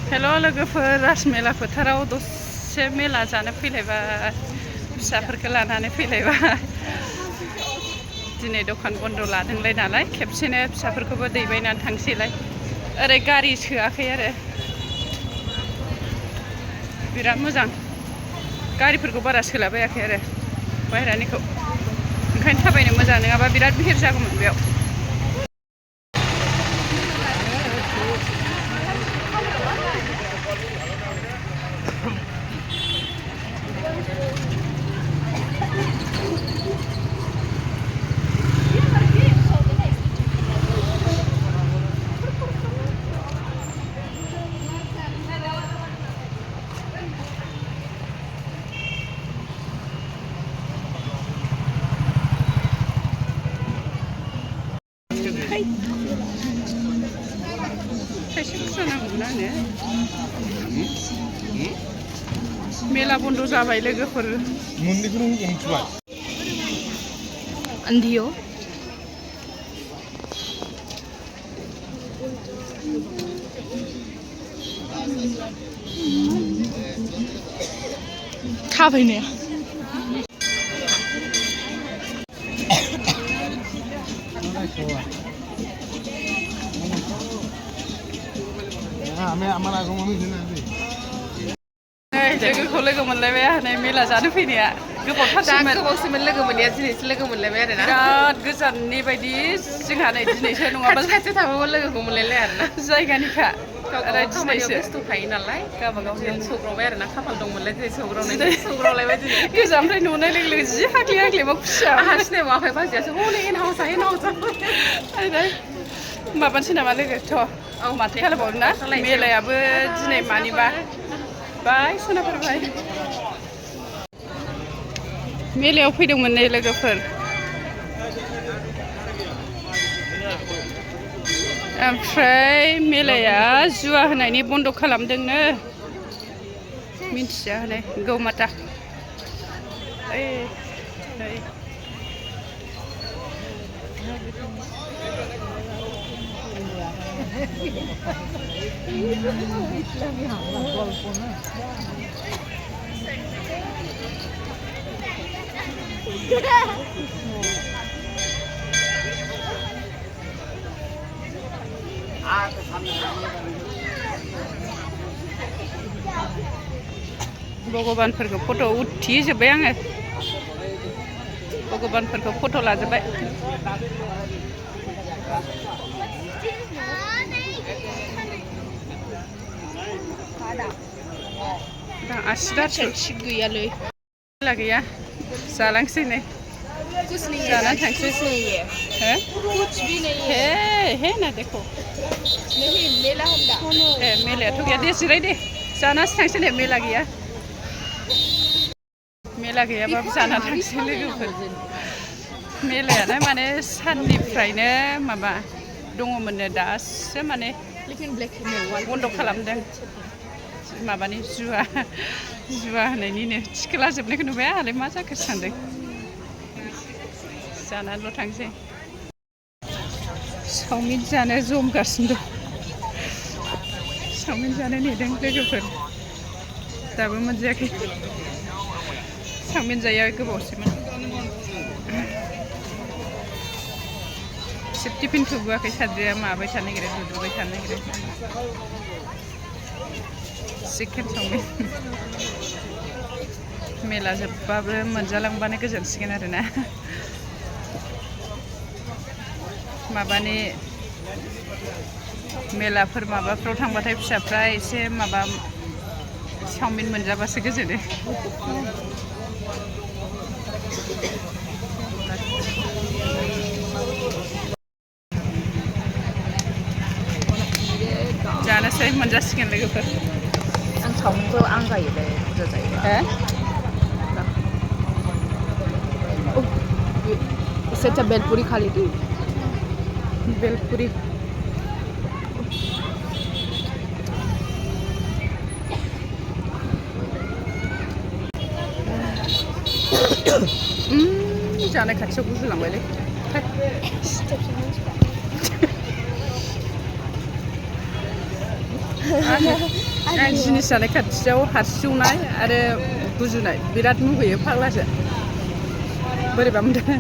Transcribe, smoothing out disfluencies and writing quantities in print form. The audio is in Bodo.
हेल' लोगोफोर राजमेला फोथाराव दसे मेला जानो फैलायबाय फिसाफोरखौ लानानै फैलायबाय दिनै दखान बन्द लादोंलाय नालाय खेबसेनो फिसाफोरखौबो दैबायनानै थांसैलाय ओरै गारि सोआखै आरो बिराद मोजां गारिफोरखौ बारा सोलाबायाखै आरो बाहेरानिखौ ओंखायनो थाबायनो मोजां नङाबा बिराद भिर जागौमोन बेयाव मेला बन्द जाबाय लोगोफोर Andio थाबायनो लोगोखौ लोगो मोनलायबाय हनै मेला जानो फैनाया गोबावसिमोन लोगो मोननाया दिनैसो लोगो मोनलायबाय आरोना बिराद गोजाननि बायदि जोंहा नै दिनैसो नङाबा खाथि थाबाबो लोगोखौ मोनलायलाय आरोना जायगानिखा आरो दिनैसो थायो नालाय गावबा गाव सौग्रावबाय आरोना खाफाल दंमोनलाय दिनै सौग्रावलायबाय दिनै गोजाननिफ्राय नुनाय लोगो लोगो जि हाख्ले मा खुसिया आहा सिनायबावाखै बाजैयासो हनै इन हाउस माबानोसै नामा लोगो थ' औ माथो खालामबावनो ना मेलायाबो दिनै मानिबा बाय सोनाफोरबाय मेलायाव फैदोंमोन नै लोगोफोर ओमफ्राय मेलाया जुवा होनायनि बन्द खालामदोंनो मिन्थिया हनै गौमाता भगबानफोरखौ फट' उथिजोब्बाय आङो भगबानफोरखौ फट' लाजोब्बाय आसिदा थिग गैयालै मेला गैया जालांसै नै जानानै थांसै हे ना देखो मेलायाथ' गैया दे जिराय दे जानासो थांसै नै मेला गैयाबाबो जाना थांसै लोगोफोर मेलायानो माने साननिफ्रायनो माबा दङमोननो दासो माने बन्द खालामदों माबानि जुवा होनायनिनो थिखोला जोबनायखौ नुबाय आंहालाय मा जाखो सानदों जानानैल' थांसै चावमिन जानो जमगासिनो दं चावमिन जानो नेदों लोगोफोर दाबो मोनजायाखै चावमिन जाया गोबावसैमोन एसे टिफिन थुबोआखै साद्रिया माबाय थानो नागिरो दुद्रुबाय थानो नागिरो चिकेन चावमिन मेला जोबबाबो मोनजालांबानो गोजोनसिगोन आरोना माबानि मेलाफोर माबाफ्राव थांबाथाय फिसाफ्रा एसे माबा चावमिन मोनजाबासो गोजोनो जानोसै मोनजासिगोन लोगोफोर आं चावमिनखौ आंगायोलै बुरजा जायोबा इससे बेलपुरी खा ली थी बेलपुरी जानाय खाथियाव गुजुलांबायलै आं जिनिस जानाय खाथियाव हारसिउनाय आरो गुजुनाय बिराद मुगैयो फाग्लासो बोरैबा मोनदों